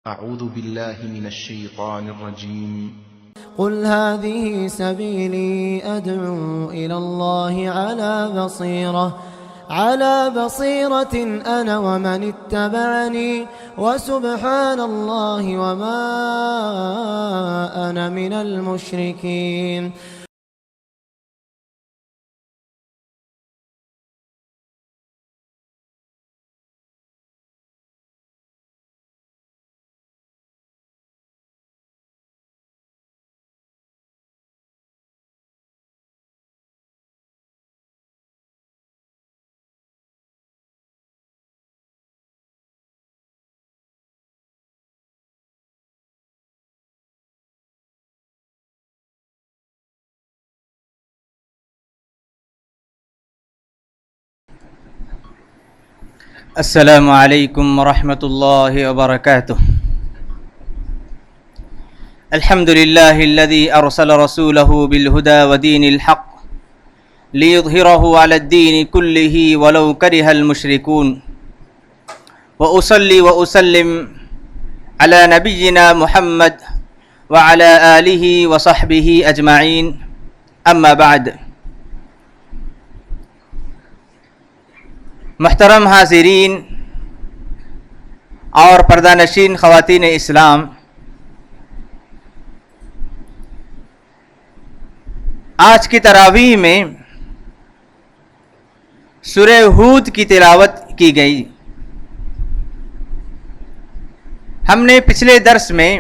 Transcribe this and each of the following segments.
أعوذ بالله من الشيطان الرجيم قل هذه سبيلي أدعو إلى الله على بصيرة أنا ومن اتبعني وسبحان الله وما أنا من المشركين. السلام علیکم ورحمۃ اللہ وبرکاتہ. الحمد للہ الذی ارسل رسولہ بالہدى ودین الحق لیظہرہ علی الدین کلہ ولو کرہ المشرکون. واصلی واسلم علی نبینا محمد وعلی آلہ وصحبہ اجمعین. اما بعد. محترم حاضرین اور پردہ نشین خواتین اسلام، آج کی تراویح میں سورہ ہود کی تلاوت کی گئی. ہم نے پچھلے درس میں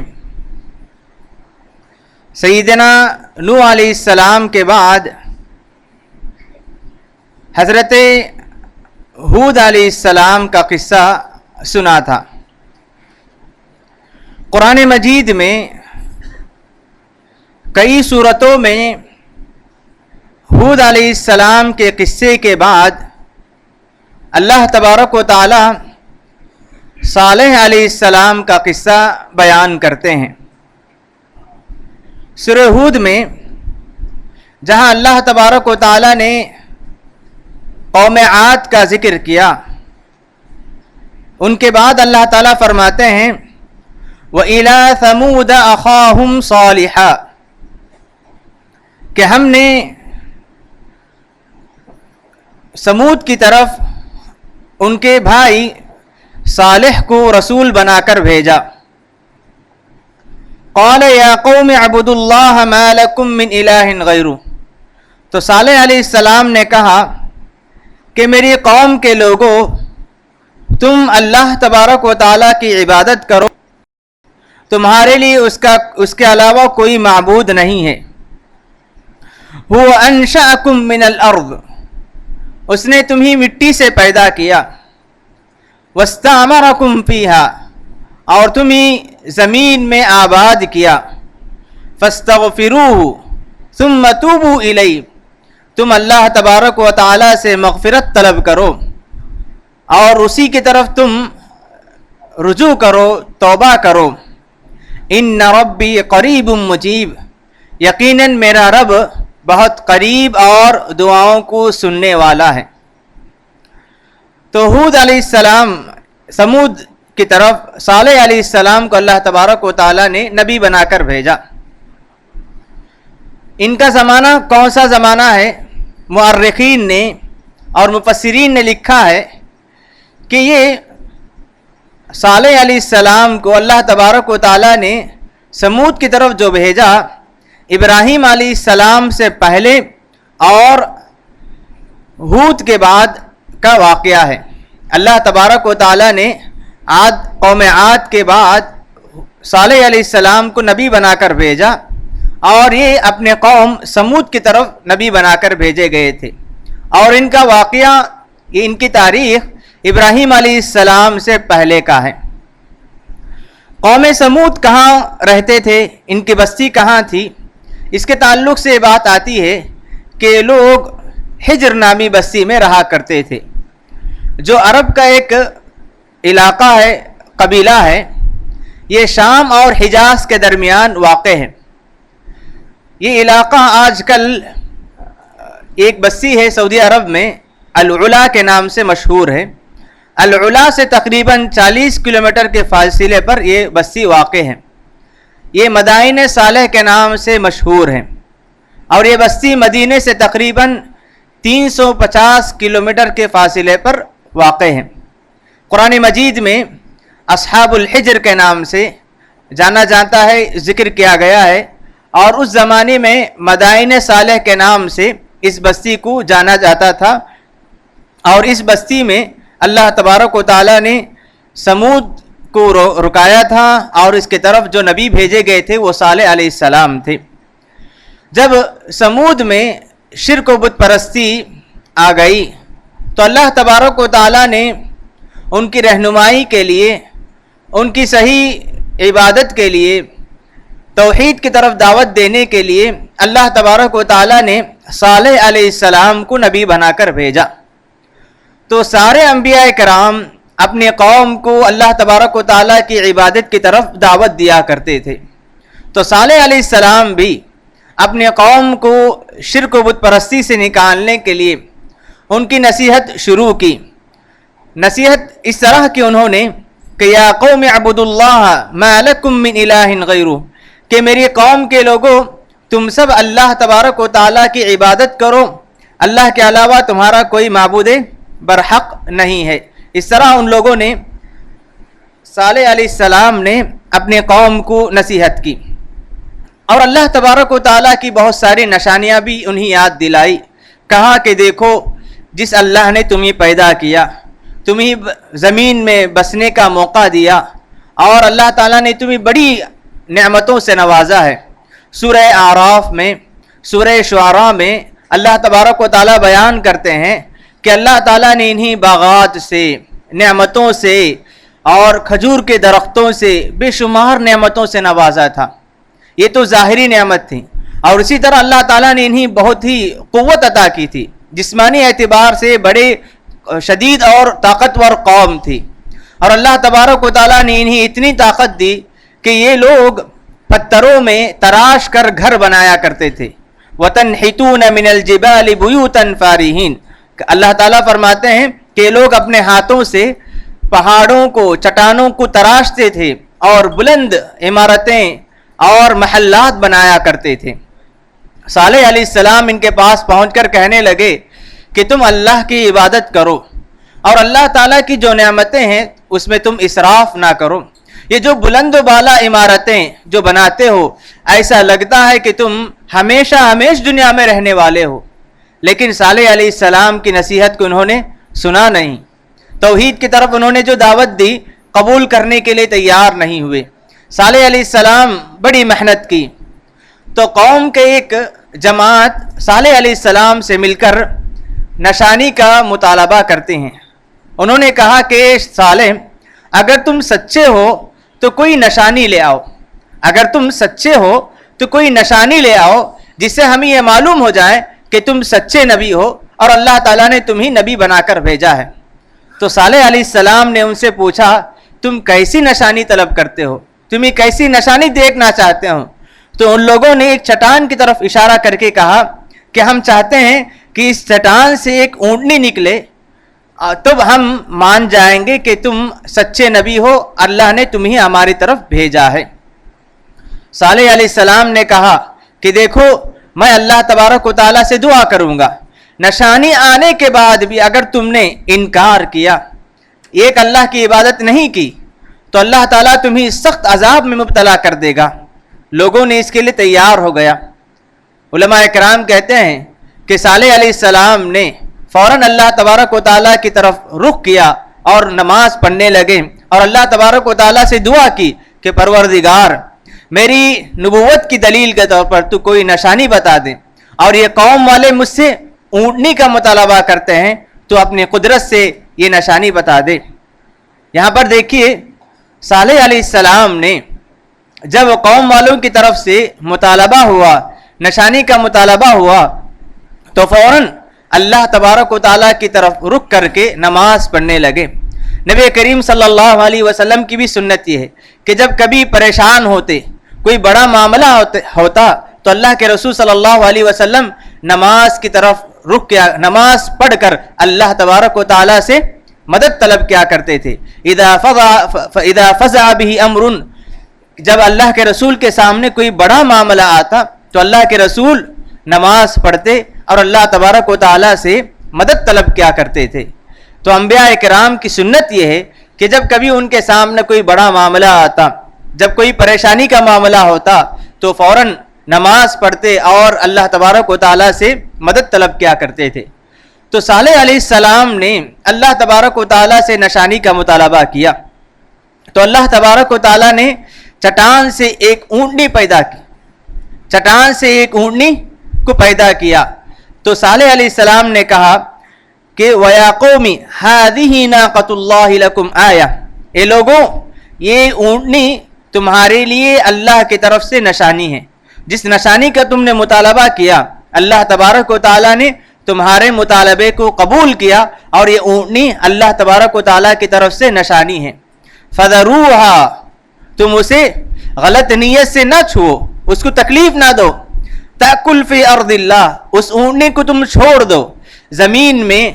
سیدنا نوح علیہ السلام کے بعد حضرت ہود علیہ السلام کا قصہ سنا تھا. قرآن مجید میں کئی صورتوں میں ہود علیہ السلام کے قصے کے بعد اللہ تبارک و تعالی صالح علیہ السلام کا قصہ بیان کرتے ہیں. سورہ ہود میں جہاں اللہ تبارک و تعالی نے قوم عاد کا ذکر کیا، ان کے بعد اللہ تعالیٰ فرماتے ہیں وَإِلَىٰ ثَمُودَ أَخَاهُمْ صَالِحًا، کہ ہم نے سمود کی طرف ان کے بھائی صالح کو رسول بنا کر بھیجا. قَالَ يَا قَوْمِ اعْبُدُوا اللَّهَ مَا لَكُم مِّنْ إِلَٰهٍ غَيْرُهُ، تو صالح علیہ السلام نے کہا کہ میری قوم کے لوگوں، تم اللہ تبارک و تعالیٰ کی عبادت کرو، تمہارے لیے اس کے علاوہ کوئی معبود نہیں ہے. هو انشأکم من الارض، اس نے تمہیں مٹی سے پیدا کیا. واستعمرکم فیہا، اور تمہیں زمین میں آباد کیا. فاستغفروہ ثم توبوا الیہ، تم اللہ تبارک و تعالیٰ سے مغفرت طلب کرو اور اسی کی طرف تم رجوع کرو، توبہ کرو. ان ربی قریب مجیب، یقیناً میرا رب بہت قریب اور دعاؤں کو سننے والا ہے. تو ہود علیہ السلام سمود کی طرف صالح علیہ السلام کو اللہ تبارک و تعالیٰ نے نبی بنا کر بھیجا. ان کا زمانہ کون سا زمانہ ہے؟ مؤرخین نے اور مفسرین نے لکھا ہے کہ یہ صالح علیہ السلام کو اللہ تبارک و تعالیٰ نے سمود کی طرف جو بھیجا، ابراہیم علیہ السلام سے پہلے اور ہود کے بعد کا واقعہ ہے. اللہ تبارک و تعالیٰ نے قوم عاد کے بعد صالح علیہ السلام کو نبی بنا کر بھیجا، اور یہ اپنے قوم سمود کی طرف نبی بنا کر بھیجے گئے تھے. اور ان کا واقعہ، ان کی تاریخ ابراہیم علیہ السلام سے پہلے کا ہے. قوم سمود کہاں رہتے تھے، ان کی بستی کہاں تھی، اس کے تعلق سے یہ بات آتی ہے کہ لوگ حجر نامی بستی میں رہا کرتے تھے، جو عرب کا ایک علاقہ ہے، قبیلہ ہے. یہ شام اور حجاز کے درمیان واقع ہے. یہ علاقہ آج کل ایک بستی ہے سعودی عرب میں، العلا کے نام سے مشہور ہے. العلا سے تقریباً 40 کلومیٹر کے فاصلے پر یہ بستی واقع ہے. یہ مدائن صالح کے نام سے مشہور ہے اور یہ بستی مدینے سے تقریباً 350 کلومیٹر کے فاصلے پر واقع ہے. قرآن مجید میں اصحاب الحجر کے نام سے جانا جاتا ہے، ذکر کیا گیا ہے، اور اس زمانے میں مدائن صالح کے نام سے اس بستی کو جانا جاتا تھا. اور اس بستی میں اللہ تبارک و تعالیٰ نے سمود کو رکایا تھا اور اس کی طرف جو نبی بھیجے گئے تھے وہ صالح علیہ السلام تھے. جب سمود میں شرک و بت پرستی آ گئی تو اللہ تبارک و تعالیٰ نے ان کی رہنمائی کے لیے، ان کی صحیح عبادت کے لیے، توحید کی طرف دعوت دینے کے لیے اللہ تبارک و تعالیٰ نے صالح علیہ السلام کو نبی بنا کر بھیجا. تو سارے انبیاء کرام اپنی قوم کو اللہ تبارک و تعالیٰ کی عبادت کی طرف دعوت دیا کرتے تھے. تو صالح علیہ السلام بھی اپنی قوم کو شرک و بت پرستی سے نکالنے کے لیے ان کی نصیحت شروع کی. نصیحت اس طرح کی انہوں نے کہ یا قوم اعبدوا اللہ ما لکم من الہ غیرہ، کہ میری قوم کے لوگوں تم سب اللہ تبارک و تعالیٰ کی عبادت کرو، اللہ کے علاوہ تمہارا کوئی معبود برحق نہیں ہے. اس طرح ان لوگوں نے، صالح علیہ السلام نے اپنے قوم کو نصیحت کی. اور اللہ تبارک و تعالیٰ کی بہت ساری نشانیاں بھی انہیں یاد دلائی. کہا کہ دیکھو جس اللہ نے تمہیں پیدا کیا، تمہیں زمین میں بسنے کا موقع دیا، اور اللہ تعالیٰ نے تمہیں بڑی نعمتوں سے نوازا ہے. سورہ اعراف میں، سورہ شعراء میں اللہ تبارک و تعالیٰ بیان کرتے ہیں کہ اللہ تعالیٰ نے انہیں باغات سے، نعمتوں سے اور کھجور کے درختوں سے، بے شمار نعمتوں سے نوازا تھا. یہ تو ظاہری نعمت تھی. اور اسی طرح اللہ تعالیٰ نے انہیں بہت ہی قوت عطا کی تھی، جسمانی اعتبار سے بڑے شدید اور طاقتور قوم تھی. اور اللہ تبارک و تعالیٰ نے انہیں اتنی طاقت دی کہ یہ لوگ پتھروں میں تراش کر گھر بنایا کرتے تھے. وَتَنْحِتُونَ مِنَ الْجِبَالِ بُيُوتًا فَارِهِينَ، اللہ تعالیٰ فرماتے ہیں کہ لوگ اپنے ہاتھوں سے پہاڑوں کو، چٹانوں کو تراشتے تھے اور بلند عمارتیں اور محلات بنایا کرتے تھے. صالح علیہ السلام ان کے پاس پہنچ کر کہنے لگے کہ تم اللہ کی عبادت کرو اور اللہ تعالیٰ کی جو نعمتیں ہیں اس میں تم اسراف نہ کرو. یہ جو بلند و بالا عمارتیں جو بناتے ہو، ایسا لگتا ہے کہ تم ہمیشہ دنیا میں رہنے والے ہو. لیکن صالح علیہ السلام کی نصیحت کو انہوں نے سنا نہیں. توحید کی طرف انہوں نے جو دعوت دی قبول کرنے کے لیے تیار نہیں ہوئے. صالح علیہ السلام بڑی محنت کی. تو قوم کے ایک جماعت صالح علیہ السلام سے مل کر نشانی کا مطالبہ کرتے ہیں. انہوں نے کہا کہ صالح، اگر تم سچے ہو تو کوئی نشانی لے آؤ، اگر تم سچے ہو تو کوئی نشانی لے آؤ جس سے ہمیں یہ معلوم ہو جائے کہ تم سچے نبی ہو اور اللہ تعالیٰ نے تمہیں نبی بنا کر بھیجا ہے. تو صالح علیہ السلام نے ان سے پوچھا تم کیسی نشانی طلب کرتے ہو، تمہیں کیسی نشانی دیکھنا چاہتے ہو؟ تو ان لوگوں نے ایک چٹان کی طرف اشارہ کر کے کہا کہ ہم چاہتے ہیں کہ اس چٹان سے ایک اونٹنی نکلے، تب ہم مان جائیں گے کہ تم سچے نبی ہو، اللہ نے تمہیں ہماری طرف بھیجا ہے. صالح علیہ السلام نے کہا کہ دیکھو میں اللہ تبارک و تعالیٰ سے دعا کروں گا، نشانی آنے کے بعد بھی اگر تم نے انکار کیا، ایک اللہ کی عبادت نہیں کی، تو اللہ تعالیٰ تمہیں سخت عذاب میں مبتلا کر دے گا. لوگوں نے اس کے لیے تیار ہو گیا. علماء کرام کہتے ہیں کہ صالح علیہ السلام نے فوراً اللہ تبارک و تعالیٰ کی طرف رخ کیا اور نماز پڑھنے لگے اور اللہ تبارک و تعالیٰ سے دعا کی کہ پروردگار میری نبوت کی دلیل کے طور پر تو کوئی نشانی بتا دے، اور یہ قوم والے مجھ سے اونٹنی کا مطالبہ کرتے ہیں تو اپنی قدرت سے یہ نشانی بتا دے. یہاں پر دیکھیے صالح علیہ السلام نے جب قوم والوں کی طرف سے مطالبہ ہوا، نشانی کا مطالبہ ہوا، تو فوراً اللہ تبارک و تعالیٰ کی طرف رک کر کے نماز پڑھنے لگے. نبی کریم صلی اللہ علیہ وسلم کی بھی سنت یہ ہے کہ جب کبھی پریشان ہوتے، کوئی بڑا معاملہ ہوتا تو اللہ کے رسول صلی اللہ علیہ وسلم نماز کی طرف رک کیا، نماز پڑھ کر اللہ تبارک و تعالیٰ سے مدد طلب کیا کرتے تھے. اذا فزع به امر، جب اللہ کے رسول کے سامنے کوئی بڑا معاملہ آتا تو اللہ کے رسول نماز پڑھتے اور اللہ تبارک و تعالیٰ سے مدد طلب کیا کرتے تھے. تو انبیاء کرام کی سنت یہ ہے کہ جب کبھی ان کے سامنے کوئی بڑا معاملہ آتا، جب کوئی پریشانی کا معاملہ ہوتا تو فوراً نماز پڑھتے اور اللہ تبارک و تعالیٰ سے مدد طلب کیا کرتے تھے. تو صالح علیہ السلام نے اللہ تبارک و تعالیٰ سے نشانی کا مطالبہ کیا تو اللہ تبارک و تعالیٰ نے چٹان سے ایک اونٹنی پیدا کی، چٹان سے ایک اونٹنی کو پیدا کیا. تو صالح علیہ السلام نے کہا کہ وَيَا قَوْمِ هَذِهِ نَاقَةُ اللَّهِ لَكُمْ آیَةٌ، اے لوگوں یہ اونٹنی تمہارے لیے اللہ کی طرف سے نشانی ہے. جس نشانی کا تم نے مطالبہ کیا اللہ تبارک و تعالیٰ نے تمہارے مطالبے کو قبول کیا اور یہ اونٹنی اللہ تبارک و تعالیٰ کی طرف سے نشانی ہے. فَذَرُوهَا، تم اسے غلط نیت سے نہ چھو، اس کو تکلیف نہ دو. تَأْكُلْ فِي أَرْضِ اللَّهِ، اس اونٹنی کو تم چھوڑ دو، زمین میں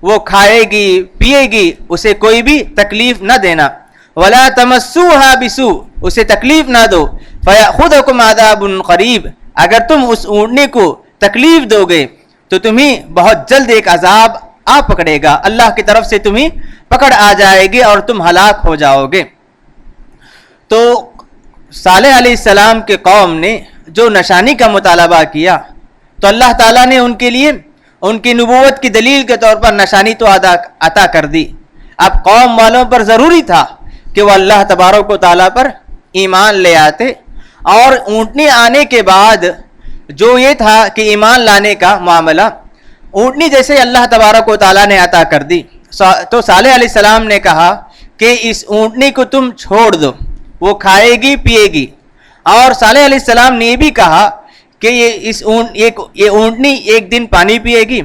وہ کھائے گی پیے گی، اسے کوئی بھی تکلیف نہ دینا. وَلَا تَمَسُّوهَا بِسُوءٍ، اسے تکلیف نہ دو. فَيَأْخُذَكُمْ عَذَابٌ قَرِيبٌ، اگر تم اس اونٹنی کو تکلیف دو گے تو تمہیں بہت جلد ایک عذاب آ پکڑے گا، اللہ کی طرف سے تمہیں پکڑ آ جائے گی اور تم ہلاک ہو جاؤ گے. تو صالح علیہ السلام کے قوم نے جو نشانی کا مطالبہ کیا تو اللہ تعالیٰ نے ان کے لیے ان کی نبوت کی دلیل کے طور پر نشانی تو عطا کر دی. اب قوم والوں پر ضروری تھا کہ وہ اللہ تبارک و تعالیٰ پر ایمان لے آتے، اور اونٹنی آنے کے بعد جو یہ تھا کہ ایمان لانے کا معاملہ، اونٹنی جیسے اللہ تبارک و تعالیٰ نے عطا کر دی تو صالح علیہ السلام نے کہا کہ اس اونٹنی کو تم چھوڑ دو، وہ کھائے گی پیے گی. اور صالح علیہ السلام نے یہ بھی کہا کہ یہ اونٹنی ایک دن پانی پیے گی،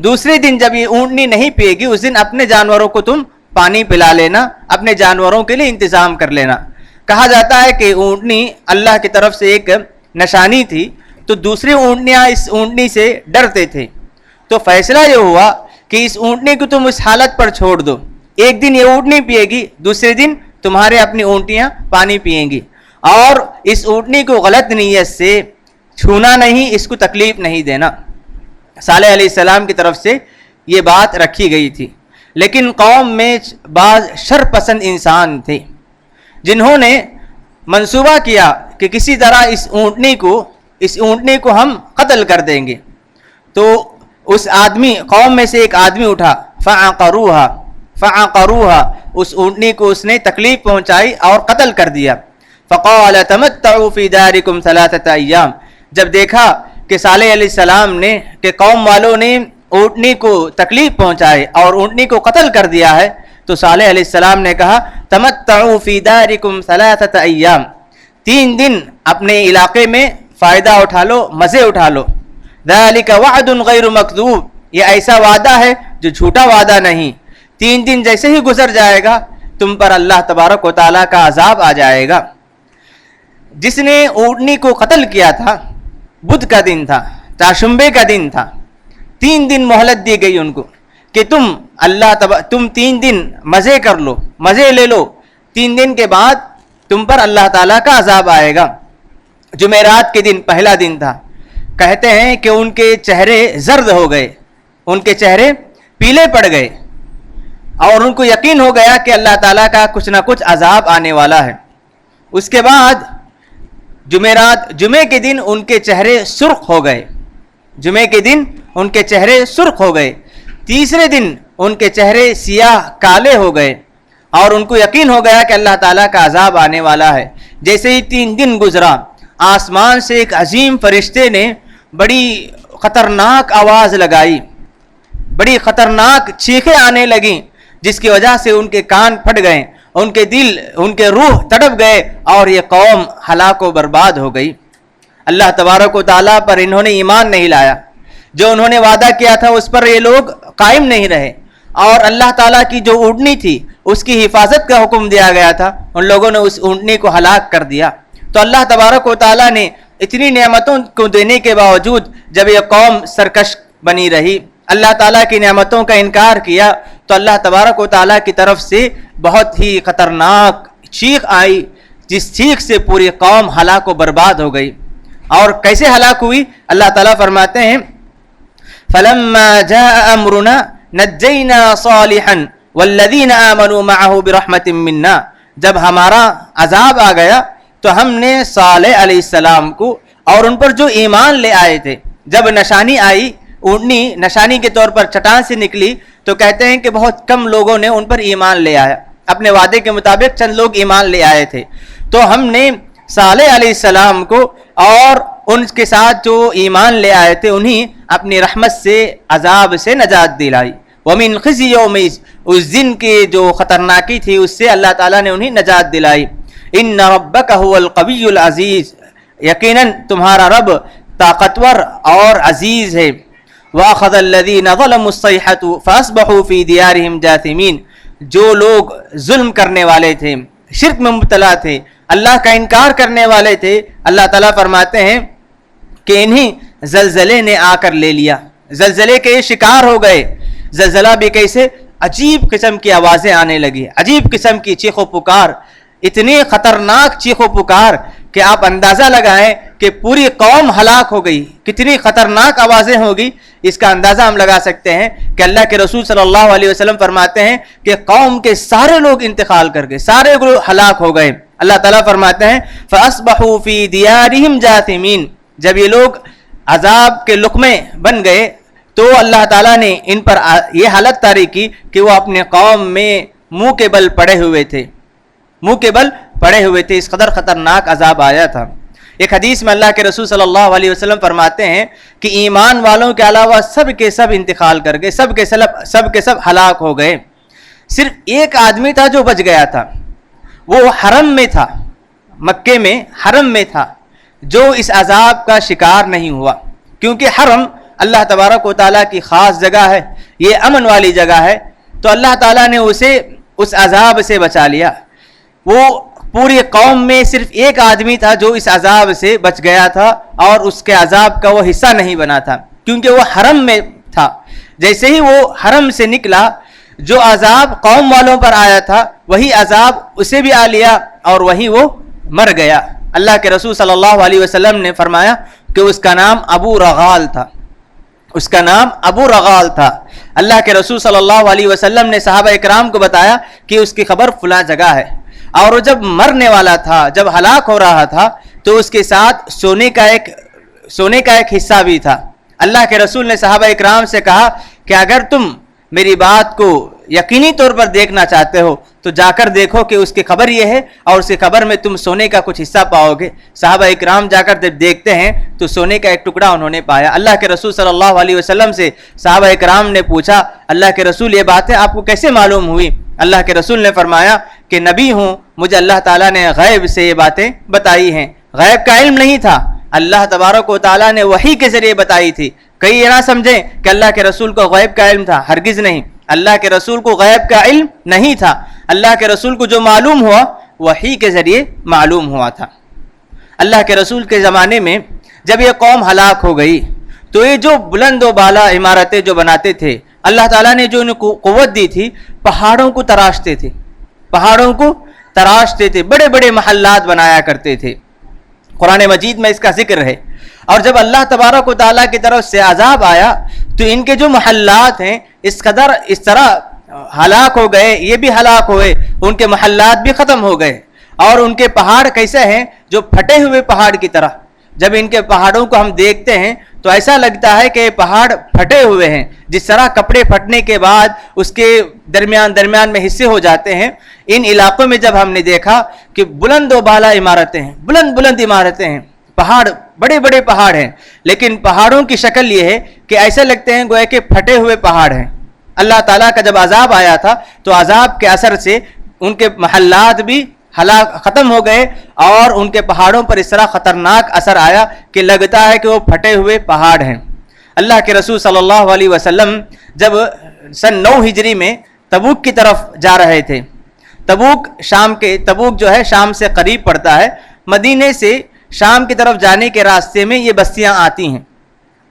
دوسرے دن جب یہ اونٹنی نہیں پیے گی اس دن اپنے جانوروں کو تم پانی پلا لینا، اپنے جانوروں کے لیے انتظام کر لینا. کہا جاتا ہے کہ اونٹنی اللہ کی طرف سے ایک نشانی تھی تو دوسری اونٹنیاں اس اونٹنی سے ڈرتے تھے. تو فیصلہ یہ ہوا کہ اس اونٹنی کو تم اس حالت پر چھوڑ دو، ایک دن یہ اونٹنی پیے گی، دوسرے دن تمہارے اپنی اونٹیاں پانی پئیں گی، اور اس اونٹنی کو غلط نیت سے چھونا نہیں، اس کو تکلیف نہیں دینا. صالح علیہ السلام کی طرف سے یہ بات رکھی گئی تھی. لیکن قوم میں بعض شر پسند انسان تھے جنہوں نے منصوبہ کیا کہ کسی طرح اس اونٹنی کو ہم قتل کر دیں گے. تو اس قوم میں سے ایک آدمی اٹھا، فعقروها، اس اونٹنی کو اس نے تکلیف پہنچائی اور قتل کر دیا. فقال تمتعوا في داركم 3 ایام، جب دیکھا کہ صالح علیہ السلام نے کہ قوم والوں نے اونٹنی کو تکلیف پہنچائے اور اونٹنی کو قتل کر دیا ہے تو صالح علیہ السلام نے کہا تمتعوا في داركم 3 ایام، 3 دن اپنے علاقے میں فائدہ اٹھا لو، مزے اٹھا لو. ذلك وعد غیر مکذوب، یہ ایسا وعدہ ہے جو جھوٹا وعدہ نہیں. 3 دن جیسے ہی گزر جائے گا تم پر اللہ تبارک و تعالیٰ کا عذاب آ جائے گا. جس نے اونٹنی کو قتل کیا تھا بدھ کا دن تھا، چاشمبے کا دن تھا. 3 دن مہلت دی گئی ان کو کہ تم 3 دن مزے کر لو، مزے لے لو، 3 دن کے بعد تم پر اللہ تعالیٰ کا عذاب آئے گا. جمعرات کے دن پہلا دن تھا. کہتے ہیں کہ ان کے چہرے زرد ہو گئے، ان کے چہرے پیلے پڑ گئے اور ان کو یقین ہو گیا کہ اللہ تعالیٰ کا کچھ نہ کچھ عذاب آنے والا ہے. اس کے بعد جمعے کے دن ان کے چہرے سرخ ہو گئے، جمعے کے دن ان کے چہرے سرخ ہو گئے. تیسرے دن ان کے چہرے سیاہ کالے ہو گئے اور ان کو یقین ہو گیا کہ اللہ تعالیٰ کا عذاب آنے والا ہے. جیسے ہی 3 دن گزرا، آسمان سے ایک عظیم فرشتے نے بڑی خطرناک آواز لگائی، بڑی خطرناک چیخیں آنے لگیں جس کی وجہ سے ان کے کان پھٹ گئے، ان کے دل، ان کے روح تڑپ گئے اور یہ قوم ہلاک و برباد ہو گئی. اللہ تبارک و تعالیٰ پر انہوں نے ایمان نہیں لایا، جو انہوں نے وعدہ کیا تھا اس پر یہ لوگ قائم نہیں رہے، اور اللہ تعالیٰ کی جو اونٹنی تھی اس کی حفاظت کا حکم دیا گیا تھا، ان لوگوں نے اس اونٹنی کو ہلاک کر دیا. تو اللہ تبارک و تعالیٰ نے اتنی نعمتوں کو دینے کے باوجود جب یہ قوم سرکش بنی رہی، اللہ تعالیٰ کی نعمتوں کا انکار کیا، تو اللہ تبارک و تعالیٰ کی طرف سے بہت ہی خطرناک چیخ آئی، جس چیخ سے پوری قوم ہلاک و برباد ہو گئی۔ اور کیسے ہلاک ہوئی؟ اللہ تعالیٰ فرماتے ہیں فَلَمَّا جَاءَ أَمْرُنَا نَجَّيْنَا صَالِحًا وَالَّذِينَ آمَنُوا مَعَهُ بِرَحْمَةٍ مِنَّا، جب ہمارا عذاب آ گیا تو ہم نے صالح علیہ السلام کو اور ان پر جو ایمان لے آئے تھے، جب نشانی آئی، اونٹنی نشانی کے طور پر چٹان سے نکلی، تو کہتے ہیں کہ بہت کم لوگوں نے ان پر ایمان لے آیا، اپنے وعدے کے مطابق چند لوگ ایمان لے آئے تھے، تو ہم نے صالح علیہ السلام کو اور ان کے ساتھ جو ایمان لے آئے تھے انہیں اپنی رحمت سے عذاب سے نجات دلائی۔ وَمِنْ خِزْيِ يَوْمِئِذٍ، اس دن کی جو خطرناکی تھی اس سے اللہ تعالیٰ نے انہیں نجات دلائی۔ إِنَّ رَبَّكَ هُوَ الْقَوِيُّ الْعَزِيزُ، یقیناً تمہارا رب طاقتور اور عزیز ہے۔ وَأَخَذَ الَّذِينَ ظَلَمُوا الصَّيْحَةُ فَأَصْبَحُوا فِي دِيَارِهِمْ جَاثِمِينَ، جو لوگ ظلم کرنے والے تھے، شرک میں مبتلا تھے، اللہ کا انکار کرنے والے تھے، اللہ تعالیٰ فرماتے ہیں کہ انہیں زلزلے نے آ کر لے لیا، زلزلے کے شکار ہو گئے۔ زلزلہ بھی کیسے؟ عجیب قسم کی آوازیں آنے لگی، عجیب قسم کی چیخ و پکار، اتنی خطرناک چیخ و پکار کہ آپ اندازہ لگائیں کہ پوری قوم ہلاک ہو گئی، کتنی خطرناک آوازیں ہوگی، اس کا اندازہ ہم لگا سکتے ہیں کہ اللہ کے رسول صلی اللہ علیہ وسلم فرماتے ہیں کہ قوم کے سارے لوگ انتقال کر گئے، سارے لوگ ہلاک ہو گئے۔ اللہ تعالیٰ فرماتے ہیں فَأَصْبَحُوا فِي دِيَارِهِمْ جَاثِمِينَ، جب یہ لوگ عذاب کے لقمے بن گئے تو اللہ تعالیٰ نے ان پر یہ حالت طاری کی کہ وہ اپنے قوم میں منہ کے بل پڑے ہوئے تھے، منہ کے بل پڑے ہوئے تھے، اس قدر خطرناک عذاب آیا تھا۔ ایک حدیث میں اللہ کے رسول صلی اللہ علیہ وسلم فرماتے ہیں کہ ایمان والوں کے علاوہ سب کے سب انتقال کر گئے، سب کے سب ہلاک ہو گئے، صرف ایک آدمی تھا جو بچ گیا تھا، وہ حرم میں تھا، مکے میں حرم میں تھا، جو اس عذاب کا شکار نہیں ہوا، کیونکہ حرم اللہ تبارک و تعالیٰ کی خاص جگہ ہے، یہ امن والی جگہ ہے، تو اللہ تعالیٰ نے اسے اس عذاب سے بچا لیا۔ وہ پوری قوم میں صرف ایک آدمی تھا جو اس عذاب سے بچ گیا تھا اور اس کے عذاب کا وہ حصہ نہیں بنا تھا، کیونکہ وہ حرم میں تھا۔ جیسے ہی وہ حرم سے نکلا، جو عذاب قوم والوں پر آیا تھا وہی عذاب اسے بھی آ لیا اور وہی وہ مر گیا۔ اللہ کے رسول صلی اللہ علیہ وسلم نے فرمایا کہ اس کا نام ابو رغال تھا، اس کا نام ابو رغال تھا۔ اللہ کے رسول صلی اللہ علیہ وسلم نے صحابہ اکرام کو بتایا کہ اس کی خبر فلاں جگہ ہے، اور وہ جب مرنے والا تھا، جب ہلاک ہو رہا تھا، تو اس کے ساتھ سونے کا ایک حصہ بھی تھا۔ اللہ کے رسول نے صحابہ اکرام سے کہا کہ اگر تم میری بات کو یقینی طور پر دیکھنا چاہتے ہو تو جا کر دیکھو کہ اس کی خبر یہ ہے، اور اس کی خبر میں تم سونے کا کچھ حصہ پاؤ گے۔ صحابہ اکرام جا کر جب دیکھتے ہیں تو سونے کا ایک ٹکڑا انہوں نے پایا۔ اللہ کے رسول صلی اللہ علیہ وسلم سے صحابہ اکرام نے پوچھا اللہ کے رسول یہ باتیں آپ کو کیسے معلوم ہوئی؟ اللہ کے رسول نے فرمایا کہ نبی ہوں، مجھے اللہ تعالیٰ نے غیب سے یہ باتیں بتائی ہیں، غیب کا علم نہیں تھا، اللہ تبارک و تعالیٰ نے وحی کے ذریعے بتائی تھی۔ کئی یہ نہ سمجھیں کہ اللہ کے رسول کو غیب کا علم تھا، ہرگز نہیں، اللہ کے رسول کو غیب کا علم نہیں تھا، اللہ کے رسول کو جو معلوم ہوا وحی کے ذریعے معلوم ہوا تھا۔ اللہ کے رسول کے زمانے میں جب یہ قوم ہلاک ہو گئی تو یہ جو بلند و بالا عمارتیں جو بناتے تھے، اللہ تعالیٰ نے جو ان کو قوت دی تھی، پہاڑوں کو تراشتے تھے، پہاڑوں کو تراشتے تھے، بڑے بڑے محلات بنایا کرتے تھے۔ قرآن مجید میں اس کا ذکر ہے۔ اور جب اللہ تبارک و تعالیٰ کی طرف سے عذاب آیا تو ان کے جو محلات ہیں اس طرح ہلاک ہو گئے، یہ بھی ہلاک ہوئے، ان کے محلات بھی ختم ہو گئے۔ اور ان کے پہاڑ کیسے ہیں؟ جو پھٹے ہوئے پہاڑ کی طرح۔ جب ان کے پہاڑوں کو ہم دیکھتے ہیں تو ایسا لگتا ہے کہ یہ پہاڑ پھٹے ہوئے ہیں، جس طرح کپڑے پھٹنے کے بعد اس کے درمیان میں حصے ہو جاتے ہیں۔ ان علاقوں میں جب ہم نے دیکھا کہ بلند و بالا عمارتیں ہیں، بلند عمارتیں ہیں، پہاڑ بڑے بڑے پہاڑ ہیں، لیکن پہاڑوں کی شکل یہ ہے کہ ایسے لگتے ہیں گویا کہ پھٹے ہوئے پہاڑ ہیں۔ اللہ تعالیٰ کا جب عذاب آیا تھا تو عذاب کے اثر سے ان کے محلات بھی ختم ہو گئے اور ان کے پہاڑوں پر اس طرح خطرناک اثر آیا کہ لگتا ہے کہ وہ پھٹے ہوئے پہاڑ ہیں۔ اللہ کے رسول صلی اللہ علیہ وسلم جب سن 9 ہجری میں تبوک کی طرف جا رہے تھے، تبوک جو ہے شام سے قریب پڑتا ہے، مدینے سے شام کی طرف جانے کے راستے میں یہ بستیاں آتی ہیں،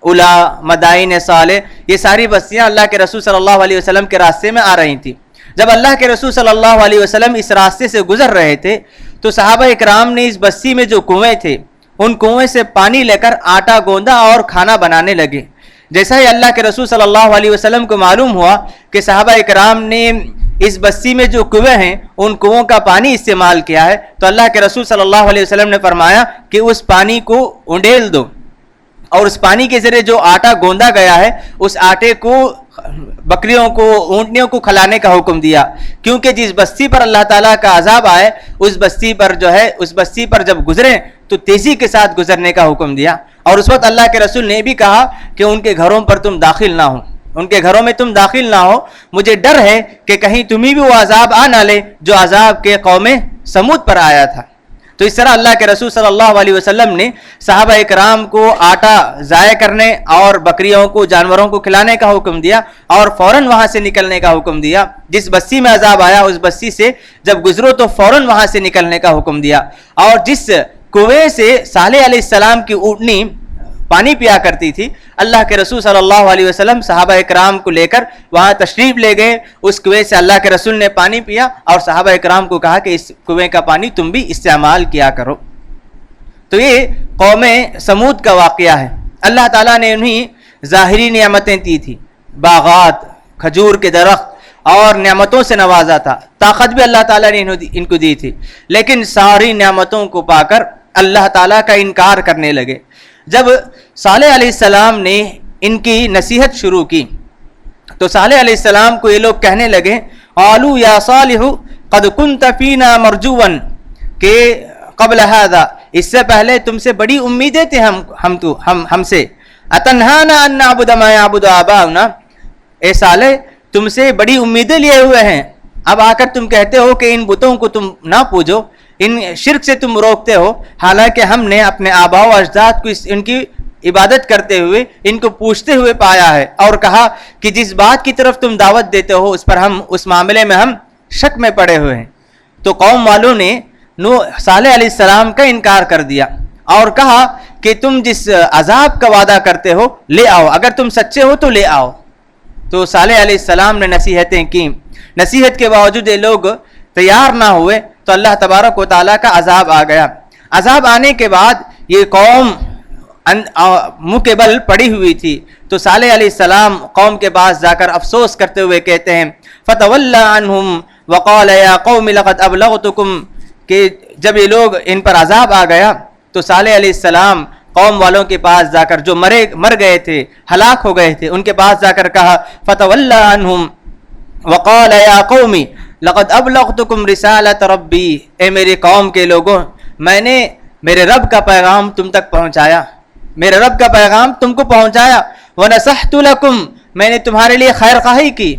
الا، مدائن صالح، یہ ساری بستیاں اللہ کے رسول صلی اللہ علیہ وسلم کے راستے میں آ رہی تھیں۔ جب اللہ کے رسول صلی اللہ علیہ وسلم اس راستے سے گزر رہے تھے تو صحابہ اکرام نے اس بستی میں جو کنویں تھے ان کنویں سے پانی لے کر آٹا گوندا اور کھانا بنانے لگے۔ جیسا ہی اللہ کے رسول صلی اللہ علیہ وسلم کو معلوم ہوا کہ صحابہ اکرام نے اس بستی میں جو کنویں ہیں ان کنووں کا پانی استعمال کیا ہے، تو اللہ کے رسول صلی اللہ علیہ وسلم نے فرمایا کہ اس پانی کو انڈیل دو، اور اس پانی کے ذریعے جو آٹا گوندا گیا ہے اس آٹے کو بکریوں کو، اونٹنیوں کو کھلانے کا حکم دیا، کیونکہ جس بستی پر اللہ تعالیٰ کا عذاب آئے اس بستی پر جب گزریں تو تیزی کے ساتھ گزرنے کا حکم دیا۔ اور اس وقت اللہ کے رسول نے بھی کہا کہ ان کے گھروں پر تم داخل نہ ہو، ان کے گھروں میں تم داخل نہ ہو، مجھے ڈر ہے کہ کہیں تمہیں بھی وہ عذاب آ نہ لے جو عذاب کے قوم سمود پر آیا تھا۔ تو اس طرح اللہ کے رسول صلی اللہ علیہ وسلم نے صحابہ اکرام کو آٹا ضائع کرنے اور بکریوں کو، جانوروں کو کھلانے کا حکم دیا اور فوراً وہاں سے نکلنے کا حکم دیا۔ جس بستی میں عذاب آیا اس بستی سے جب گزرو تو فوراً وہاں سے نکلنے کا حکم دیا۔ اور جس کنویں سے صالح علیہ السلام کی اونٹنی پانی پیا کرتی تھی، اللہ کے رسول صلی اللہ علیہ وسلم صحابہ اکرام کو لے کر وہاں تشریف لے گئے۔ اس کنویں سے اللہ کے رسول نے پانی پیا اور صحابہ اکرام کو کہا کہ اس کنویں کا پانی تم بھی استعمال کیا کرو۔ تو یہ قوم سمود کا واقعہ ہے۔ اللہ تعالیٰ نے انہیں ظاہری نعمتیں دی تھی، باغات، کھجور کے درخت اور نعمتوں سے نوازا تھا، طاقت بھی اللہ تعالیٰ نے ان کو دی تھی، لیکن ساری نعمتوں کو پا کر اللہ تعالیٰ کا انکار کرنے لگے۔ جب صالح علیہ السلام نے ان کی نصیحت شروع کی تو صالح علیہ السلام کو یہ لوگ کہنے لگے، قالوا یا صالح قد كنت فینا مرجوا، کہ قبل هذا، اس سے پہلے تم سے بڑی امیدیں تھے ہم سے، اتنہانا ان نعبد ما يعبد آباؤنا، اے صالح تم سے بڑی امیدیں لیے ہوئے ہیں، اب آ کر تم کہتے ہو کہ ان بتوں کو تم نہ پوجو، ان شرک سے تم روکتے ہو، حالانکہ ہم نے اپنے آباء و اجداد کو ان کی عبادت کرتے ہوئے، ان کو پوچھتے ہوئے پایا ہے، اور کہا کہ جس بات کی طرف تم دعوت دیتے ہو اس معاملے میں ہم شک میں پڑے ہوئے ہیں۔ تو قوم والوں نے صالح علیہ السلام کا انکار کر دیا اور کہا کہ تم جس عذاب کا وعدہ کرتے ہو لے آؤ، اگر تم سچے ہو تو لے آؤ۔ تو صالح علیہ السلام نے نصیحتیں کی، نصیحت کے باوجود یہ لوگ تیار نہ ہوئے تو اللہ تبارک و تعالیٰ کا عذاب آ گیا۔ عذاب آنے کے بعد یہ قوم منہ کے بل پڑی ہوئی تھی، تو صالح علیہ السلام قوم کے پاس جا کر افسوس کرتے ہوئے کہتے ہیں، فَتَوَلَّى عَنْهُمْ وَقَالَ يَا قَوْمِ لَقَدْ أَبْلَغْتُكُمْ، کہ جب یہ لوگ ان پر عذاب آ گیا تو صالح علیہ السلام قوم والوں کے پاس جا کر، جو مر گئے تھے، ہلاک ہو گئے تھے، ان کے پاس جا کر کہا، فَتَوَلَّى عَنْهُمْ وَقَالَ يَا قَوْمِ لَقَدْ أَبْلَغْتُكُمْ رِسَالَةَ رَبِّي، اے میری قوم کے لوگوں، میں نے میرے رب کا پیغام تم تک پہنچایا، میرے رب کا پیغام تم کو پہنچایا، وَنَصَحْتُ لَكُمْ، میں نے تمہارے لیے خیر خواہی کی،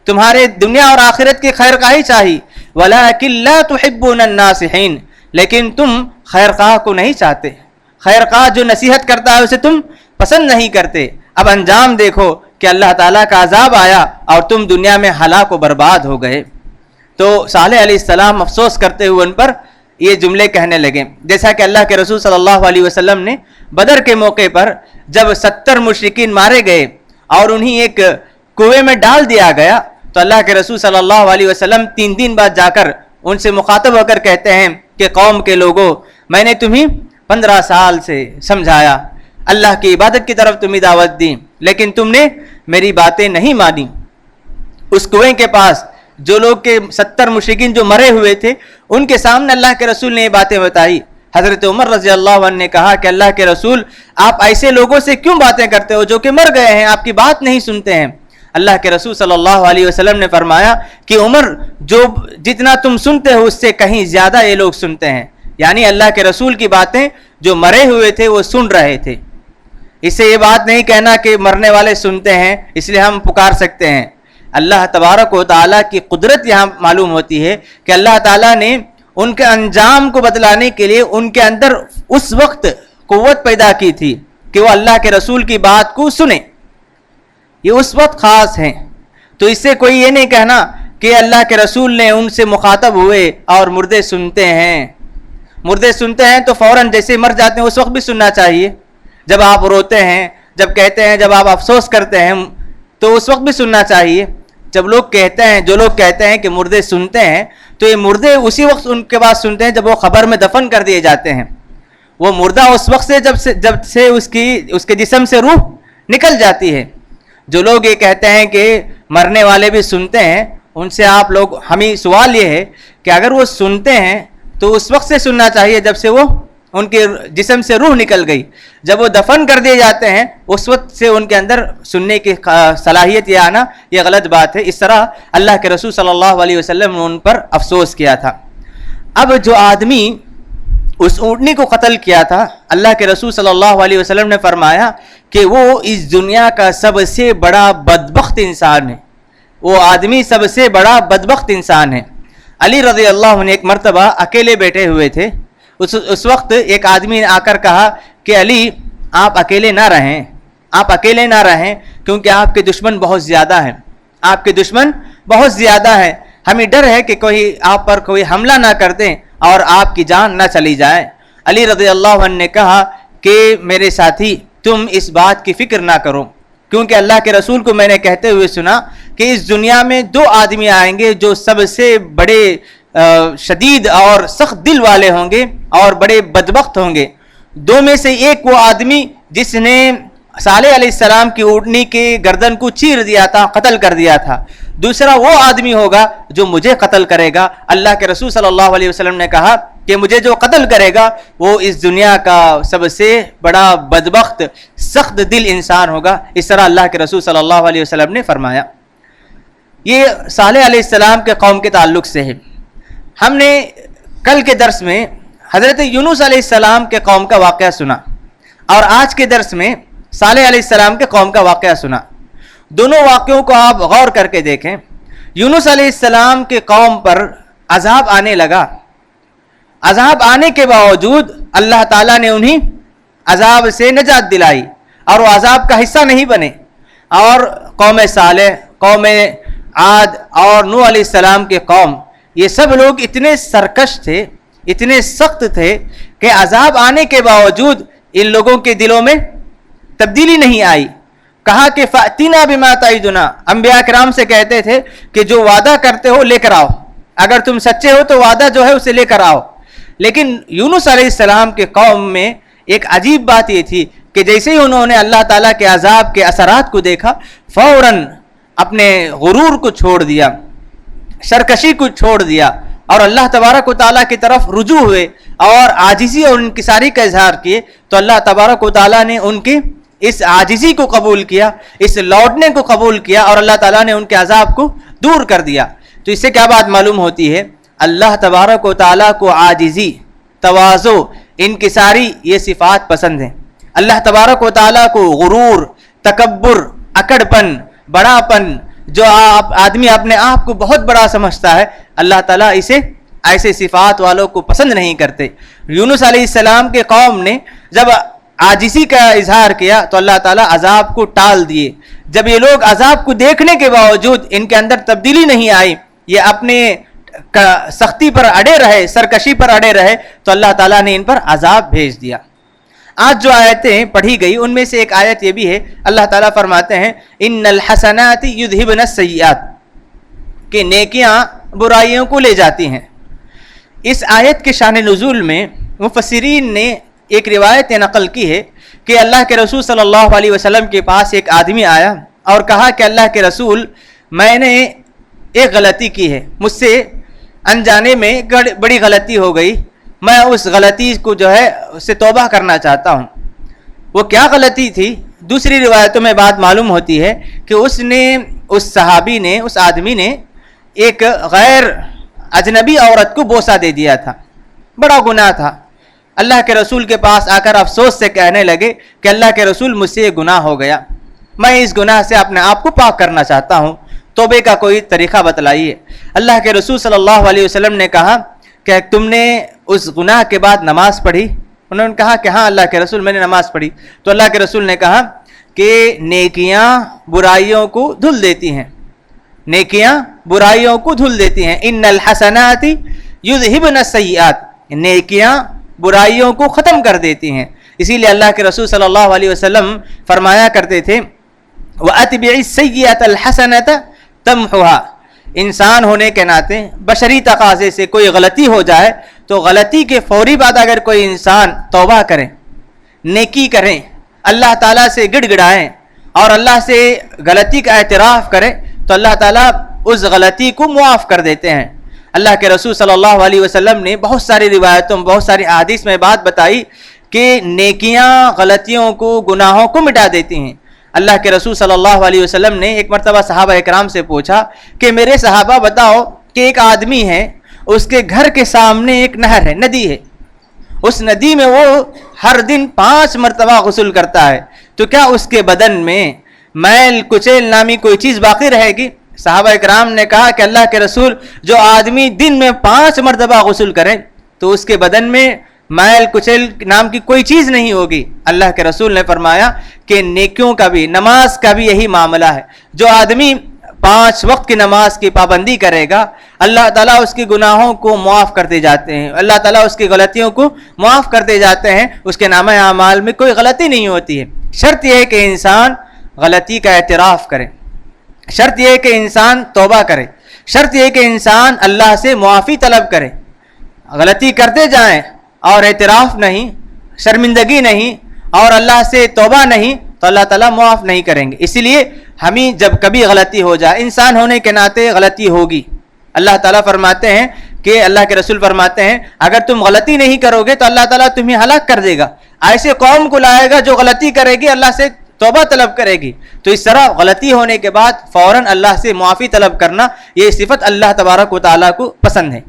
تمہارے دنیا اور آخرت کی خیر خواہی چاہی، وَلَكِنْ لَا تُحِبُّونَ النَّاصِحِينَ، لیکن تم خیر خواہ کو نہیں چاہتے، خیر خواہ جو نصیحت کرتا ہے اسے تم پسند نہیں کرتے۔ اب انجام دیکھو کہ اللہ تعالیٰ کا عذاب آیا اور تم دنیا میں ہلاک و برباد ہو گئے۔ تو صالح علیہ السلام افسوس کرتے ہوئے ان پر یہ جملے کہنے لگے، جیسا کہ اللہ کے رسول صلی اللہ علیہ وسلم نے بدر کے موقع پر جب 70 مشرکین مارے گئے اور انہیں ایک کنویں میں ڈال دیا گیا تو اللہ کے رسول صلی اللہ علیہ وسلم 3 دن بعد جا کر ان سے مخاطب ہو کر کہتے ہیں کہ قوم کے لوگوں، میں نے تمہیں 15 سال سے سمجھایا، اللہ کی عبادت کی طرف تمہیں دعوت دی، لیکن تم نے میری باتیں نہیں مانی۔ اس کنویں کے پاس جو لوگ کے 70 مشرکین جو مرے ہوئے تھے ان کے سامنے اللہ کے رسول نے یہ باتیں بتائی۔ حضرت عمر رضی اللہ عنہ نے کہا کہ اللہ کے رسول، آپ ایسے لوگوں سے کیوں باتیں کرتے ہو جو کہ مر گئے ہیں، آپ کی بات نہیں سنتے ہیں؟ اللہ کے رسول صلی اللہ علیہ وسلم نے فرمایا کہ عمر، جو جتنا تم سنتے ہو اس سے کہیں زیادہ یہ لوگ سنتے ہیں، یعنی اللہ کے رسول کی باتیں جو مرے ہوئے تھے وہ سن رہے تھے۔ اس سے یہ بات نہیں کہنا کہ مرنے والے سنتے ہیں اس لیے ہم پکار سکتے ہیں۔ اللہ تبارک و تعالیٰ کی قدرت یہاں معلوم ہوتی ہے کہ اللہ تعالیٰ نے ان کے انجام کو بتلانے کے لیے ان کے اندر اس وقت قوت پیدا کی تھی کہ وہ اللہ کے رسول کی بات کو سنیں، یہ اس وقت خاص ہیں۔ تو اس سے کوئی یہ نہیں کہنا کہ اللہ کے رسول نے ان سے مخاطب ہوئے اور مردے سنتے ہیں، مردے سنتے ہیں تو فوراً جیسے مر جاتے ہیں اس وقت بھی سننا چاہیے۔ جب آپ روتے ہیں، جب کہتے ہیں جب آپ افسوس کرتے ہیں تو اس وقت بھی سننا چاہیے. جب لوگ کہتے ہیں جو لوگ کہتے ہیں کہ مردے سنتے ہیں تو یہ مردے اسی وقت ان کے بعد سنتے ہیں جب وہ قبر میں دفن کر دیے جاتے ہیں. وہ مردہ اس وقت سے جب سے اس کے جسم سے روح نکل جاتی ہے. جو لوگ یہ کہتے ہیں کہ مرنے والے بھی سنتے ہیں ان سے آپ لوگ ہمیں سوال یہ ہے کہ اگر وہ سنتے ہیں تو اس وقت سے سننا چاہیے جب سے وہ ان کے جسم سے روح نکل گئی. جب وہ دفن کر دیے جاتے ہیں اس وقت سے ان کے اندر سننے کی صلاحیت یہ آنا یہ غلط بات ہے. اس طرح اللہ کے رسول صلی اللہ علیہ وسلم نے ان پر افسوس کیا تھا. اب جو آدمی اس اونٹنی کو قتل کیا تھا اللہ کے رسول صلی اللہ علیہ وسلم نے فرمایا کہ وہ اس دنیا کا سب سے بڑا بدبخت انسان ہے. وہ آدمی سب سے بڑا بدبخت انسان ہے. علی رضی اللہ عنہ ایک مرتبہ اکیلے بیٹھے ہوئے تھے. اس وقت ایک آدمی نے آ کر کہا کہ علی آپ اکیلے نہ رہیں کیونکہ آپ کے دشمن بہت زیادہ ہیں. ہمیں ڈر ہے کہ کوئی آپ پر کوئی حملہ نہ کر دیں اور آپ کی جان نہ چلی جائے. علی رضی اللہ عنہ نے کہا کہ میرے ساتھی تم اس بات کی فکر نہ کرو کیونکہ اللہ کے رسول کو میں نے کہتے ہوئے سنا کہ اس دنیا میں دو آدمی آئیں گے جو سب سے بڑے شدید اور سخت دل والے ہوں گے اور بڑے بدبخت ہوں گے. دو میں سے ایک وہ آدمی جس نے صالح علیہ السلام کی اونٹنی کے گردن کو چیر دیا تھا, قتل کر دیا تھا. دوسرا وہ آدمی ہوگا جو مجھے قتل کرے گا. اللہ کے رسول صلی اللہ علیہ وسلم نے کہا کہ مجھے جو قتل کرے گا وہ اس دنیا کا سب سے بڑا بدبخت سخت دل انسان ہوگا. اس طرح اللہ کے رسول صلی اللہ علیہ وسلم نے فرمایا. یہ صالح علیہ السلام کے قوم کے تعلق سے ہے. ہم نے کل کے درس میں حضرت یونس علیہ السلام کے قوم کا واقعہ سنا اور آج کے درس میں صالح علیہ السلام کے قوم کا واقعہ سنا. دونوں واقعوں کو آپ غور کر کے دیکھیں. یونس علیہ السلام کے قوم پر عذاب آنے لگا. عذاب آنے کے باوجود اللہ تعالیٰ نے انہیں عذاب سے نجات دلائی اور وہ عذاب کا حصہ نہیں بنے. اور قوم صالح, قوم عاد اور نوح علیہ السلام کے قوم, یہ سب لوگ اتنے سرکش تھے, اتنے سخت تھے کہ عذاب آنے کے باوجود ان لوگوں کے دلوں میں تبدیلی نہیں آئی. کہا کہ فَأْتِنَا بِمَا تَعِدُنَا, انبیاء کرام سے کہتے تھے کہ جو وعدہ کرتے ہو لے کر آؤ, اگر تم سچے ہو تو وعدہ جو ہے اسے لے کر آؤ. لیکن یونس علیہ السلام کے قوم میں ایک عجیب بات یہ تھی کہ جیسے ہی انہوں نے اللہ تعالیٰ کے عذاب کے اثرات کو دیکھا فوراً اپنے غرور کو چھوڑ دیا, سرکشی کو چھوڑ دیا اور اللہ تبارک و تعالیٰ کی طرف رجوع ہوئے اور عاجزی اور انکساری کا اظہار کیے. تو اللہ تبارک و تعالیٰ نے ان کی اس عاجزی کو قبول کیا, اس لوٹنے کو قبول کیا اور اللہ تعالیٰ نے ان کے عذاب کو دور کر دیا. تو اس سے کیا بات معلوم ہوتی ہے؟ اللہ تبارک و تعالیٰ کو عاجزی, تواضع, انکساری یہ صفات پسند ہیں. اللہ تبارک و تعالیٰ کو غرور, تکبر, اکڑ پن, بڑا پن, جو آدمی اپنے آپ کو بہت بڑا سمجھتا ہے, اللہ تعالیٰ اسے ایسے صفات والوں کو پسند نہیں کرتے. یونس علیہ السلام کے قوم نے جب عاجزی کا اظہار کیا تو اللہ تعالیٰ عذاب کو ٹال دیے. جب یہ لوگ عذاب کو دیکھنے کے باوجود ان کے اندر تبدیلی نہیں آئی, یہ اپنے سختی پر اڑے رہے, سرکشی پر اڑے رہے, تو اللہ تعالیٰ نے ان پر عذاب بھیج دیا. آج جو آیتیں پڑھی گئی ان میں سے ایک آیت یہ بھی ہے, اللہ تعالیٰ فرماتے ہیں ان الحسنات یذہبن السیئات, کہ نیکیاں برائیوں کو لے جاتی ہیں. اس آیت کے شان نزول میں مفسرین نے ایک روایت نقل کی ہے کہ اللہ کے رسول صلی اللہ علیہ وسلم کے پاس ایک آدمی آیا اور کہا کہ اللہ کے رسول میں نے ایک غلطی کی ہے, مجھ سے انجانے میں بڑی غلطی ہو گئی, میں اس غلطی کو جو ہے اس سے توبہ کرنا چاہتا ہوں. وہ کیا غلطی تھی؟ دوسری روایتوں میں بات معلوم ہوتی ہے کہ اس صحابی نے, اس آدمی نے ایک غیر اجنبی عورت کو بوسہ دے دیا تھا. بڑا گناہ تھا. اللہ کے رسول کے پاس آ کر افسوس سے کہنے لگے کہ اللہ کے رسول مجھ سے یہ گناہ ہو گیا, میں اس گناہ سے اپنے آپ کو پاک کرنا چاہتا ہوں, توبے کا کوئی طریقہ بتلائیے. اللہ کے رسول صلی اللہ علیہ وسلم نے کہا کہ تم نے اس گناہ کے بعد نماز پڑھی؟ انہوں نے کہا کہ ہاں اللہ کے رسول میں نے نماز پڑھی. تو اللہ کے رسول نے کہا کہ نیکیاں برائیوں کو دھل دیتی ہیں, نیکیاں برائیوں کو دھل دیتی ہیں. ان الحسنات یذہبن السیئات, نیکیاں برائیوں کو ختم کر دیتی ہیں. اسی لیے اللہ کے رسول صلی اللہ علیہ وسلم فرمایا کرتے تھے وَأَتْبِعِ السَّيِّئَةَ الْحَسَنَةَ تَمْحُهَا، انسان ہونے کے ناطے بشری تقاضے سے کوئی غلطی ہو جائے تو غلطی کے فوری بعد اگر کوئی انسان توبہ کرے، نیکی کریں، اللہ تعالیٰ سے گڑ گڑائیں اور اللہ سے غلطی کا اعتراف کریں تو اللہ تعالیٰ اس غلطی کو معاف کر دیتے ہیں۔ اللہ کے رسول صلی اللہ علیہ وسلم نے بہت ساری روایتوں بہت ساری احادیث میں بات بتائی کہ نیکیاں غلطیوں کو گناہوں کو مٹا دیتی ہیں۔ اللہ کے رسول صلی اللہ علیہ وسلم نے ایک مرتبہ صحابہ اکرام سے پوچھا کہ میرے صحابہ بتاؤ کہ ایک آدمی ہے، اس کے گھر کے سامنے ایک نہر ہے، ندی ہے، اس ندی میں وہ ہر دن 5 مرتبہ غسل کرتا ہے، تو کیا اس کے بدن میں میل کچیل نامی کوئی چیز باقی رہے گی؟ صحابہ اکرام نے کہا کہ اللہ کے رسول، جو آدمی دن میں 5 مرتبہ غسل کرے تو اس کے بدن میں میل کچیل نام کی کوئی چیز نہیں ہوگی۔ اللہ کے رسول نے فرمایا کہ نیکیوں کا بھی، نماز کا بھی یہی معاملہ ہے۔ جو آدمی 5 وقت کی نماز کی پابندی کرے گا، اللہ تعالیٰ اس کے گناہوں کو معاف کرتے جاتے ہیں، اللہ تعالیٰ اس کی غلطیوں کو معاف کرتے جاتے ہیں، اس کے نامہ اعمال میں کوئی غلطی نہیں ہوتی ہے۔ شرط یہ ہے کہ انسان غلطی کا اعتراف کرے، شرط یہ ہے کہ انسان توبہ کرے، شرط یہ ہے کہ انسان اللہ سے معافی طلب کرے۔ غلطی کرتے جائیں اور اعتراف نہیں، شرمندگی نہیں اور اللہ سے توبہ نہیں تو اللہ تعالیٰ معاف نہیں کریں گے۔ اسی لیے ہمیں جب کبھی غلطی ہو جائے، انسان ہونے کے ناطے غلطی ہوگی۔ اللہ تعالیٰ فرماتے ہیں کہ اللہ کے رسول فرماتے ہیں اگر تم غلطی نہیں کرو گے تو اللہ تعالیٰ تمہیں ہلاک کر دے گا، ایسے قوم کو لائے گا جو غلطی کرے گی اللہ سے توبہ طلب کرے گی۔ تو اس طرح غلطی ہونے کے بعد فوراً اللہ سے معافی طلب کرنا، یہ صفت اللہ تبارک و تعالیٰ کو پسند ہے۔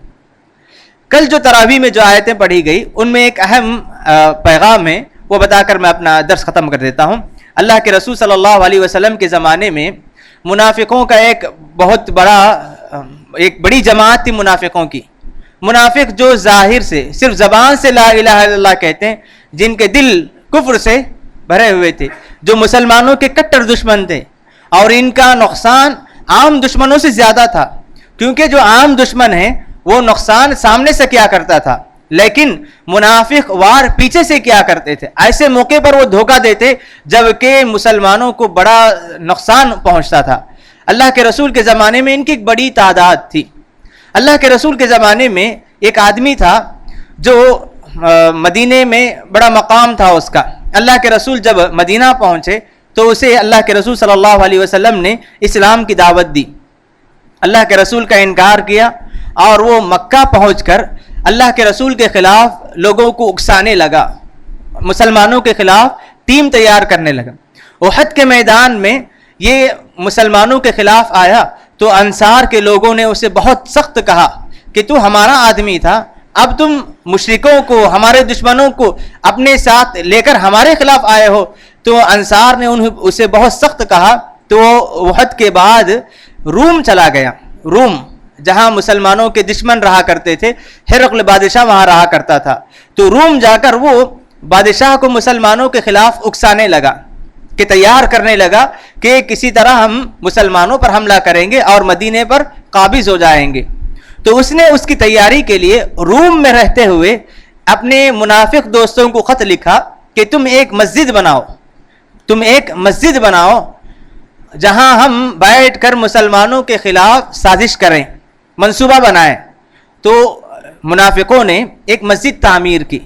کل جو تراویح میں جو آیتیں پڑھی گئی ان میں ایک اہم پیغام ہے، وہ بتا کر میں اپنا درس ختم کر دیتا ہوں۔ اللہ کے رسول صلی اللہ علیہ وسلم کے زمانے میں منافقوں کا ایک بڑی جماعت تھی منافقوں کی۔ منافق جو ظاہر سے صرف زبان سے لا الہ الا اللہ کہتے ہیں، جن کے دل کفر سے بھرے ہوئے تھے، جو مسلمانوں کے کٹر دشمن تھے، اور ان کا نقصان عام دشمنوں سے زیادہ تھا، کیونکہ جو عام دشمن ہیں وہ نقصان سامنے سے کیا کرتا تھا، لیکن منافق وار پیچھے سے کیا کرتے تھے۔ ایسے موقع پر وہ دھوکہ دیتے جبکہ مسلمانوں کو بڑا نقصان پہنچتا تھا۔ اللہ کے رسول کے زمانے میں ان کی ایک بڑی تعداد تھی۔ اللہ کے رسول کے زمانے میں ایک آدمی تھا جو مدینے میں بڑا مقام تھا اس کا۔ اللہ کے رسول جب مدینہ پہنچے تو اسے اللہ کے رسول صلی اللہ علیہ وسلم نے اسلام کی دعوت دی۔ اللہ کے رسول کا انکار کیا اور وہ مکہ پہنچ کر اللہ کے رسول کے خلاف لوگوں کو اکسانے لگا، مسلمانوں کے خلاف ٹیم تیار کرنے لگا۔ احد کے میدان میں یہ مسلمانوں کے خلاف آیا تو انصار کے لوگوں نے اسے بہت سخت کہا کہ تو ہمارا آدمی تھا، اب تم مشرکوں کو، ہمارے دشمنوں کو اپنے ساتھ لے کر ہمارے خلاف آئے ہو۔ تو انصار نے اسے بہت سخت کہا تو احد کے بعد روم چلا گیا۔ روم جہاں مسلمانوں کے دشمن رہا کرتے تھے، ہرقل بادشاہ وہاں رہا کرتا تھا، تو روم جا کر وہ بادشاہ کو مسلمانوں کے خلاف اکسانے لگا، کہ تیار کرنے لگا کہ کسی طرح ہم مسلمانوں پر حملہ کریں گے اور مدینے پر قابض ہو جائیں گے۔ تو اس نے اس کی تیاری کے لیے روم میں رہتے ہوئے اپنے منافق دوستوں کو خط لکھا کہ تم ایک مسجد بناؤ جہاں ہم بیٹھ کر مسلمانوں کے خلاف سازش کریں، منصوبہ بنائیں۔ تو منافقوں نے ایک مسجد تعمیر کی،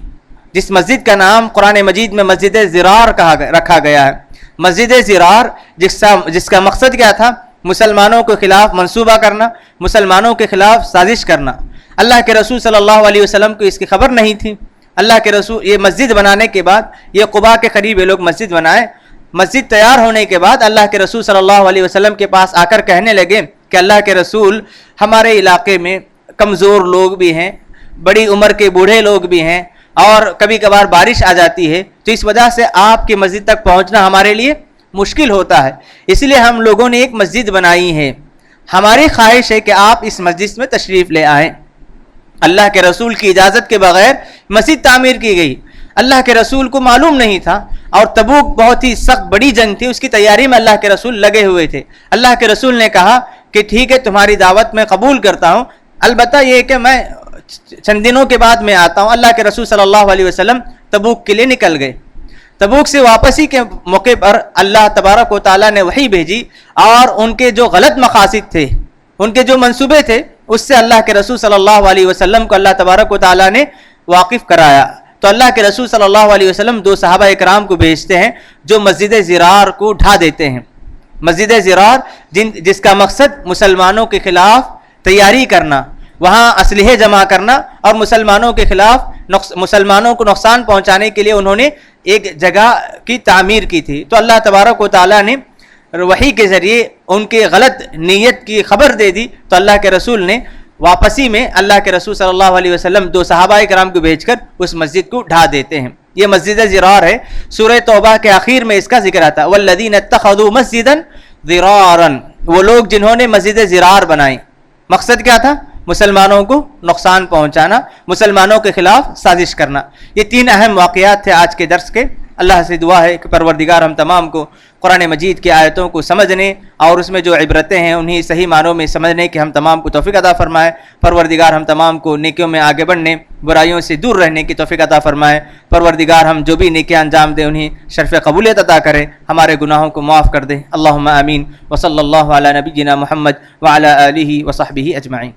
جس مسجد کا نام قرآن مجید میں مسجد زرار رکھا گیا ہے۔ مسجد زرار جس کا مقصد کیا تھا؟ مسلمانوں کے خلاف منصوبہ کرنا، مسلمانوں کے خلاف سازش کرنا۔ اللہ کے رسول صلی اللہ علیہ وسلم کو اس کی خبر نہیں تھی۔ اللہ کے رسول یہ مسجد بنانے کے بعد، یہ قباء کے قریب یہ لوگ مسجد بنائے۔ مسجد تیار ہونے کے بعد اللہ کے رسول صلی اللہ علیہ وسلم کے پاس آ کر کہنے لگے کہ اللہ کے رسول، ہمارے علاقے میں کمزور لوگ بھی ہیں، بڑی عمر کے بوڑھے لوگ بھی ہیں، اور کبھی کبھار بارش آ جاتی ہے، تو اس وجہ سے آپ کی مسجد تک پہنچنا ہمارے لیے مشکل ہوتا ہے، اس لیے ہم لوگوں نے ایک مسجد بنائی ہے، ہماری خواہش ہے کہ آپ اس مسجد میں تشریف لے آئیں۔ اللہ کے رسول کی اجازت کے بغیر مسجد تعمیر کی گئی۔ اللہ کے رسول کو معلوم نہیں تھا، اور تبوک بہت ہی سخت بڑی جنگ تھی، اس کی تیاری میں اللہ کے رسول لگے ہوئے تھے۔ اللہ کے رسول نے کہا کہ ٹھیک ہے، تمہاری دعوت میں قبول کرتا ہوں، البتہ یہ کہ میں چند دنوں کے بعد میں آتا ہوں۔ اللہ کے رسول صلی اللہ علیہ وسلم تبوک کے لیے نکل گئے۔ تبوک سے واپسی کے موقع پر اللہ تبارک و تعالیٰ نے وحی بھیجی اور ان کے جو غلط مقاصد تھے، ان کے جو منصوبے تھے، اس سے اللہ کے رسول صلی اللہ علیہ وسلم کو اللہ تبارک و تعالیٰ نے واقف کرایا. تو اللہ کے رسول صلی اللہ علیہ وسلم 2 صحابہ اکرام کو بھیجتے ہیں جو مسجد زرار کو ڈھا دیتے ہیں. مسجد زرار جس کا مقصد مسلمانوں کے خلاف تیاری کرنا، وہاں اسلحے جمع کرنا اور مسلمانوں کے خلاف مسلمانوں کو نقصان پہنچانے کے لیے انہوں نے ایک جگہ کی تعمیر کی تھی. تو اللہ تبارک و تعالیٰ نے وحی کے ذریعے ان کے غلط نیت کی خبر دے دی. تو اللہ کے رسول نے واپسی میں اللہ کے رسول صلی اللہ علیہ وسلم 2 صحابہ کرام کو بھیج کر اس مسجد کو ڈھا دیتے ہیں. یہ مسجد زرار ہے. سورہ توبہ کے آخر میں اس کا ذکر آتا ہے والذین اتخذوا مسجدا ضرارا، وہ لوگ جنہوں نے مسجد زرار بنائی. مقصد کیا تھا؟ مسلمانوں کو نقصان پہنچانا، مسلمانوں کے خلاف سازش کرنا. یہ 3 اہم واقعات تھے آج کے درس کے. اللہ سے دعا ہے کہ پروردگار ہم تمام کو قرآن مجید کی آیتوں کو سمجھنے اور اس میں جو عبرتیں ہیں انہیں صحیح معنوں میں سمجھنے کی ہم تمام کو توفیق عطا فرمائے. پروردگار ہم تمام کو نیکیوں میں آگے بڑھنے، برائیوں سے دور رہنے کی توفیق عطا فرمائے. پروردگار ہم جو بھی نیکیاں انجام دیں انہیں شرف قبولیت عطا کرے، ہمارے گناہوں کو معاف کر دے. اللہم آمین. وصلی اللہ علی نبینا محمد وعلی آلہ وصحبہ اجمعین.